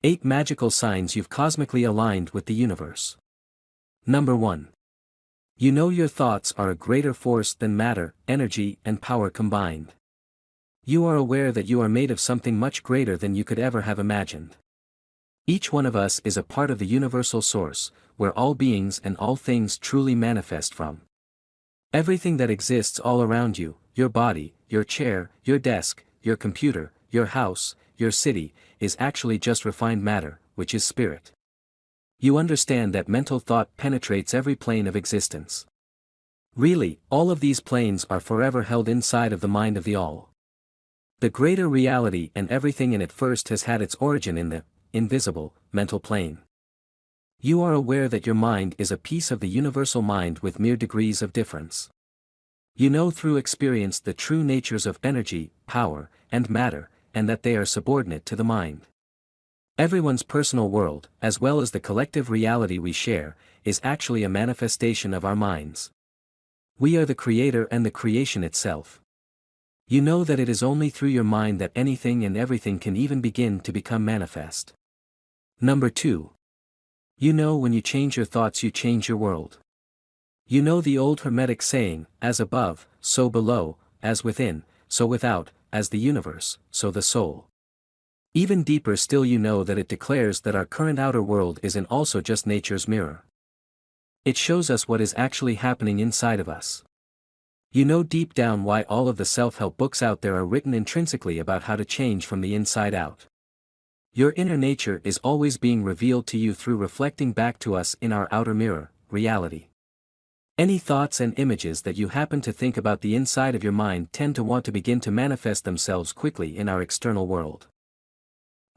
8 magical signs you've cosmically aligned with the universe. Number 1. You know your thoughts are a greater force than matter, energy, and power combined. You are aware that you are made of something much greater than you could ever have imagined. Each one of us is a part of the universal source, where all beings and all things truly manifest from. Everything that exists all around you, your body, your chair, your desk, your computer, your house, your city, is actually just refined matter, which is spirit. You understand that mental thought penetrates every plane of existence. Really, all of these planes are forever held inside of the mind of the all. The greater reality and everything in it first has had its origin in the invisible, mental plane. You are aware that your mind is a piece of the universal mind with mere degrees of difference. You know through experience the true natures of energy, power, and matter, and that they are subordinate to the mind. Everyone's personal world, as well as the collective reality we share, is actually a manifestation of our minds. We are the creator and the creation itself. You know that it is only through your mind that anything and everything can even begin to become manifest. Number 2. You know when you change your thoughts you change your world. You know the old Hermetic saying, as above, so below, as within, so without, as the universe, so the soul. Even deeper still you know that it declares that our current outer world is also just nature's mirror. It shows us what is actually happening inside of us. You know deep down why all of the self-help books out there are written intrinsically about how to change from the inside out. Your inner nature is always being revealed to you through reflecting back to us in our outer mirror, reality. Any thoughts and images that you happen to think about the inside of your mind tend to want to begin to manifest themselves quickly in our external world.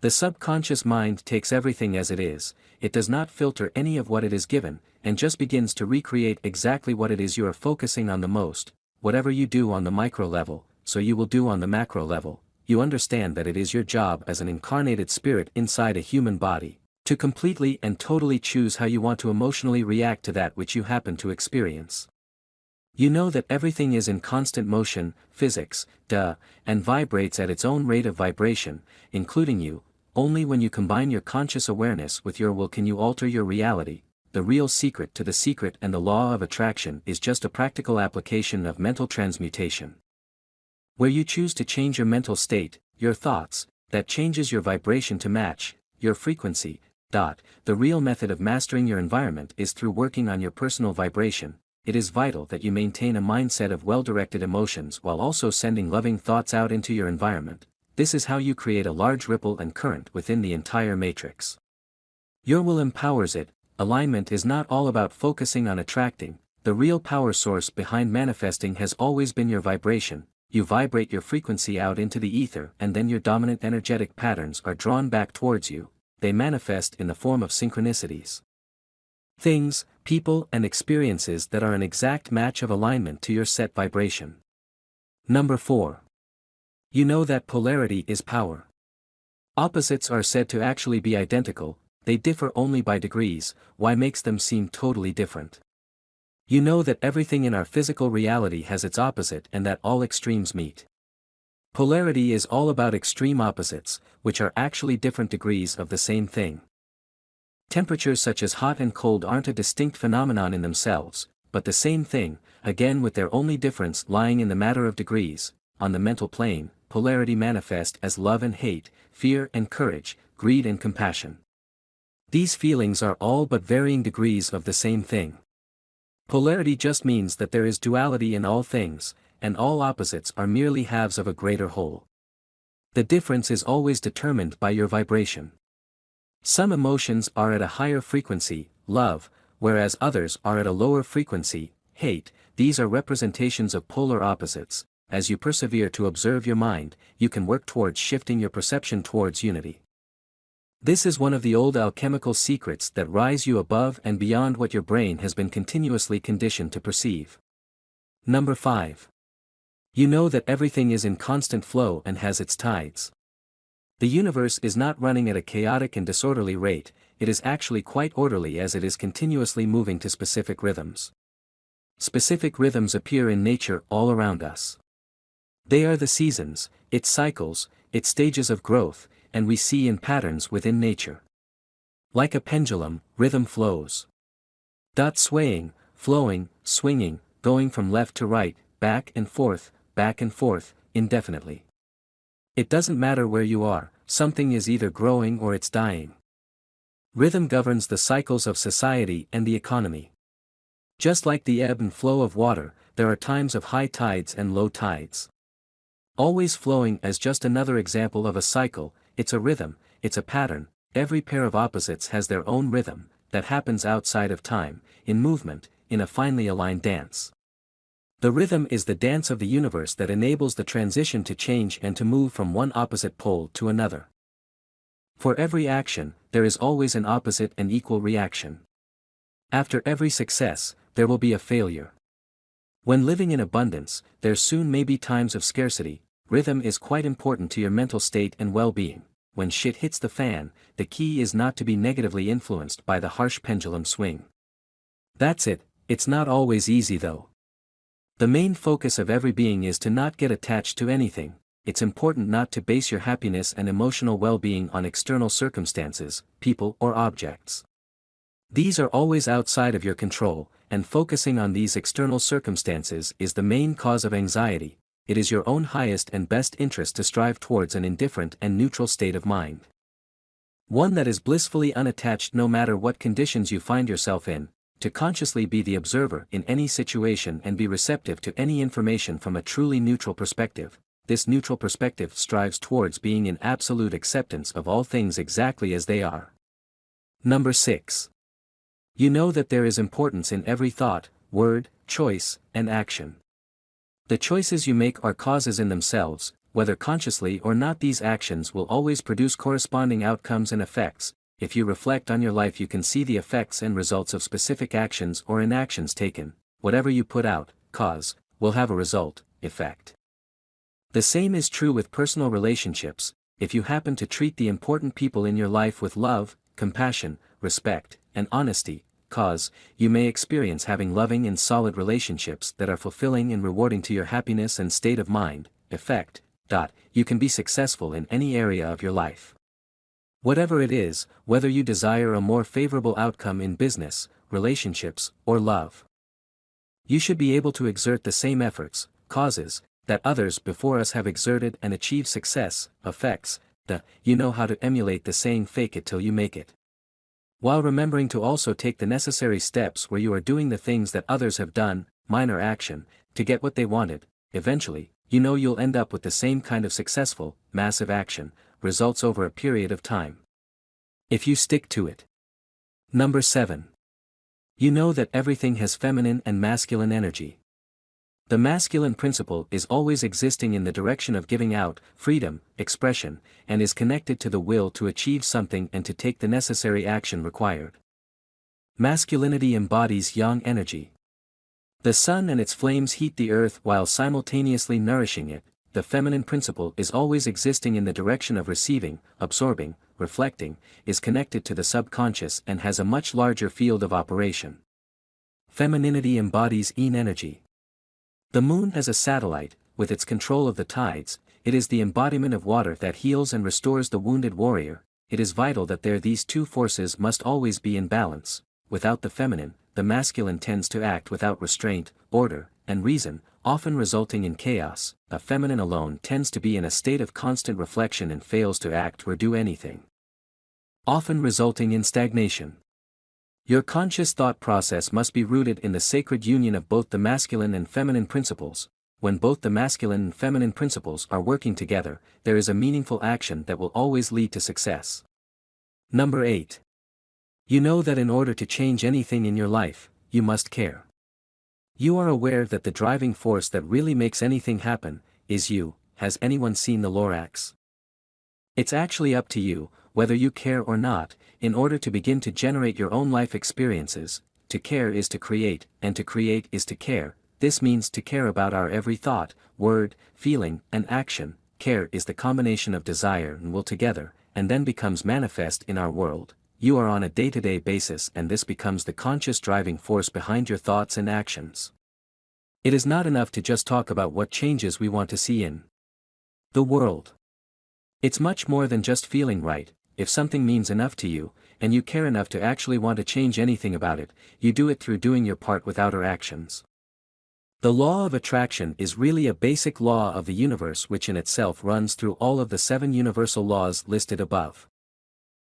The subconscious mind takes everything as it is, it does not filter any of what it is given, and just begins to recreate exactly what it is you are focusing on the most. Whatever you do on the micro level, so you will do on the macro level. You understand that it is your job as an incarnated spirit inside a human body, to completely and totally choose how you want to emotionally react to that which you happen to experience. You know that everything is in constant motion, physics, and vibrates at its own rate of vibration, including you. Only when you combine your conscious awareness with your will can you alter your reality. The real secret to the secret and the law of attraction is just a practical application of mental transmutation. Where you choose to change your mental state, your thoughts, that changes your vibration to match your frequency. The real method of mastering your environment is through working on your personal vibration. It is vital that you maintain a mindset of well-directed emotions while also sending loving thoughts out into your environment. This is how you create a large ripple and current within the entire matrix. Your will empowers it. Alignment is not all about focusing on attracting. The real power source behind manifesting has always been your vibration. You vibrate your frequency out into the ether and then your dominant energetic patterns are drawn back towards you. They manifest in the form of synchronicities. Things, people and experiences that are an exact match of alignment to your set vibration. Number 4. You know that polarity is power. Opposites are said to actually be identical, they differ only by degrees. Why makes them seem totally different? You know that everything in our physical reality has its opposite and that all extremes meet. Polarity is all about extreme opposites, which are actually different degrees of the same thing. Temperatures such as hot and cold aren't a distinct phenomenon in themselves, but the same thing, again with their only difference lying in the matter of degrees. On the mental plane, polarity manifests as love and hate, fear and courage, greed and compassion. These feelings are all but varying degrees of the same thing. Polarity just means that there is duality in all things, and all opposites are merely halves of a greater whole. The difference is always determined by your vibration. Some emotions are at a higher frequency, love, whereas others are at a lower frequency, hate. These are representations of polar opposites. As you persevere to observe your mind, you can work towards shifting your perception towards unity. This is one of the old alchemical secrets that rise you above and beyond what your brain has been continuously conditioned to perceive. Number 5. You know that everything is in constant flow and has its tides. The universe is not running at a chaotic and disorderly rate, it is actually quite orderly as it is continuously moving to specific rhythms. Specific rhythms appear in nature all around us. They are the seasons, its cycles, its stages of growth, and we see in patterns within nature. Like a pendulum, rhythm flows. Swaying, flowing, swinging, going from left to right, back and forth, indefinitely. It doesn't matter where you are, something is either growing or it's dying. Rhythm governs the cycles of society and the economy. Just like the ebb and flow of water, there are times of high tides and low tides. Always flowing as just another example of a cycle, it's a rhythm, it's a pattern. Every pair of opposites has their own rhythm, that happens outside of time, in movement, in a finely aligned dance. The rhythm is the dance of the universe that enables the transition to change and to move from one opposite pole to another. For every action, there is always an opposite and equal reaction. After every success, there will be a failure. When living in abundance, there soon may be times of scarcity. Rhythm is quite important to your mental state and well-being. When shit hits the fan, the key is not to be negatively influenced by the harsh pendulum swing. That's it, it's not always easy though. The main focus of every being is to not get attached to anything. It's important not to base your happiness and emotional well-being on external circumstances, people or objects. These are always outside of your control, and focusing on these external circumstances is the main cause of anxiety. It is your own highest and best interest to strive towards an indifferent and neutral state of mind. One that is blissfully unattached no matter what conditions you find yourself in, to consciously be the observer in any situation and be receptive to any information from a truly neutral perspective. This neutral perspective strives towards being in absolute acceptance of all things exactly as they are. Number 6. You know that there is importance in every thought, word, choice, and action. The choices you make are causes in themselves, whether consciously or not. These actions will always produce corresponding outcomes and effects. If you reflect on your life, you can see the effects and results of specific actions or inactions taken. Whatever you put out, cause, will have a result, effect. The same is true with personal relationships. If you happen to treat the important people in your life with love, compassion, respect, and honesty, cause, you may experience having loving and solid relationships that are fulfilling and rewarding to your happiness and state of mind, effect. You can be successful in any area of your life. Whatever it is, whether you desire a more favorable outcome in business, relationships, or love. You should be able to exert the same efforts, causes, that others before us have exerted and achieved success, effects. You know how to emulate the saying, fake it till you make it. While remembering to also take the necessary steps where you are doing the things that others have done, minor action, to get what they wanted. Eventually, you know you'll end up with the same kind of successful, massive action, results over a period of time. If you stick to it. Number 7. You know that everything has feminine and masculine energy. The masculine principle is always existing in the direction of giving out, freedom, expression, and is connected to the will to achieve something and to take the necessary action required. Masculinity embodies yang energy. The sun and its flames heat the earth while simultaneously nourishing it. The feminine principle is always existing in the direction of receiving, absorbing, reflecting, is connected to the subconscious and has a much larger field of operation. Femininity embodies yin energy. The moon as a satellite, with its control of the tides, it is the embodiment of water that heals and restores the wounded warrior. It is vital that these two forces must always be in balance. Without the feminine, the masculine tends to act without restraint, order, and reason, often resulting in chaos. The feminine alone tends to be in a state of constant reflection and fails to act or do anything, often resulting in stagnation. Your conscious thought process must be rooted in the sacred union of both the masculine and feminine principles. When both the masculine and feminine principles are working together, there is a meaningful action that will always lead to success. Number 8. You know that in order to change anything in your life, you must care. You are aware that the driving force that really makes anything happen is you. Has anyone seen the Lorax? It's actually up to you, whether you care or not, in order to begin to generate your own life experiences. To care is to create, and to create is to care. This means to care about our every thought, word, feeling, and action. Care is the combination of desire and will together, and then becomes manifest in our world. You are on a day-to-day basis, and this becomes the conscious driving force behind your thoughts and actions. It is not enough to just talk about what changes we want to see in the world. It's much more than just feeling right. If something means enough to you, and you care enough to actually want to change anything about it, you do it through doing your part with outer actions. The law of attraction is really a basic law of the universe which in itself runs through all of the 7 universal laws listed above.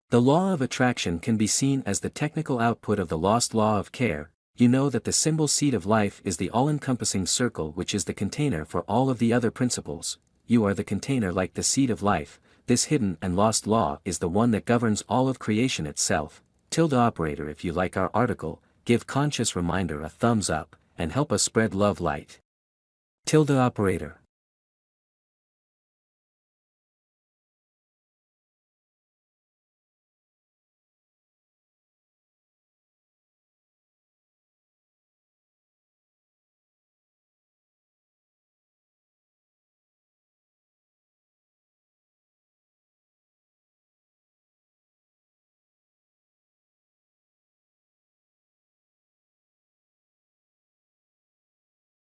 The law of attraction can be seen as the technical output of the lost law of care. You know that the symbol seed of life is the all-encompassing circle which is the container for all of the other principles. You are the container like the seed of life. This hidden and lost law is the one that governs all of creation itself. Operator, if you like our article, give conscious reminder a thumbs up, and help us spread love light. Operator.